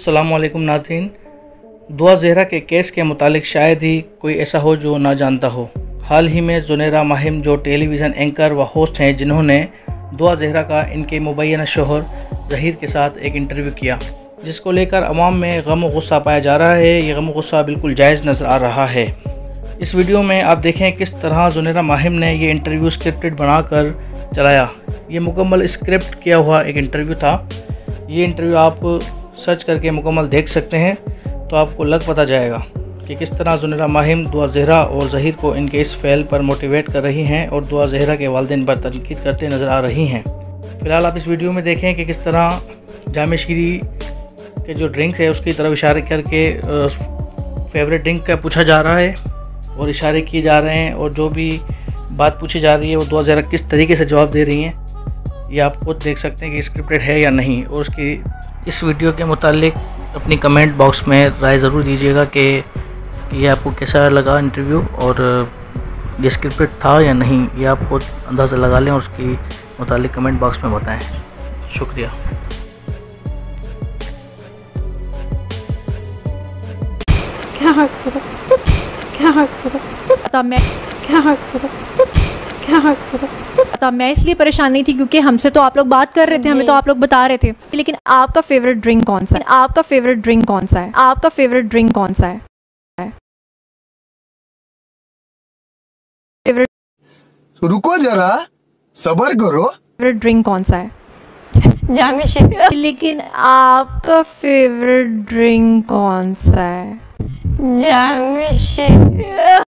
अस्सलामुअलैकुम नाज़रीन। दुआ ज़हरा के केस के मुतालिक शायद ही कोई ऐसा हो जो ना जानता हो। हाल ही में ज़ुनैरा माहिम जो टेलीविज़न एंकर व होस्ट हैं, जिन्होंने दुआ ज़हरा का इनके मुबैना शोहर ज़हीर के साथ एक इंटरव्यू किया, जिसको लेकर अवाम में गम व गुस्सा पाया जा रहा है। ये गम व गुस्सा बिल्कुल जायज़ नज़र आ रहा है। इस वीडियो में आप देखें किस तरह ज़ुनैरा माहिम ने ये इंटरव्यू स्क्रिप्टेड बनाकर चलाया। ये मुकम्मल स्क्रिप्ट किया हुआ एक इंटरव्यू था। ये इंटरव्यू आप सर्च करके मुकम्मल देख सकते हैं तो आपको लग पता जाएगा कि किस तरह ज़ुनैरा माहिम दुआ ज़हरा और ज़हीर को इनके इस फ़ेल पर मोटिवेट कर रही हैं और दुआ ज़हरा के वालिदैन पर तनकीद करते नज़र आ रही हैं। फ़िलहाल आप इस वीडियो में देखें कि किस तरह जामे शीरी के जो ड्रिंक है उसकी तरफ इशारे करके फेवरेट ड्रिंक का पूछा जा रहा है और इशारे किए जा रहे हैं, और जो भी बात पूछी जा रही है वो दुआ ज़हरा किस तरीके से जवाब दे रही हैं, ये आप खुद देख सकते हैं कि स्क्रिप्टेड है या नहीं। और उसकी इस वीडियो के मुतालिक अपनी कमेंट बॉक्स में राय ज़रूर दीजिएगा कि ये आपको कैसा लगा इंटरव्यू, और ये स्क्रिप्टेड था या नहीं, ये आप खुद अंदाज़ा लगा लें और उसकी मुतालिक कमेंट बॉक्स में बताएं। शुक्रिया। मैं इसलिए परेशान नहीं थी क्योंकि हमसे तो आप लोग बात कर रहे थे, हमें तो आप लोग बता रहे थे। लेकिन आपका फेवरेट ड्रिंक कौन सा है? आपका फेवरेट ड्रिंक कौन सा है? आपका फेवरेट ड्रिंक कौन सा है? फेवरेट रुको जरा, सब्र करो। फेवरेट ड्रिंक कौन सा है? जामे शीरी। लेकिन आपका फेवरेट ड्रिंक कौन सा है? जामे शीरी।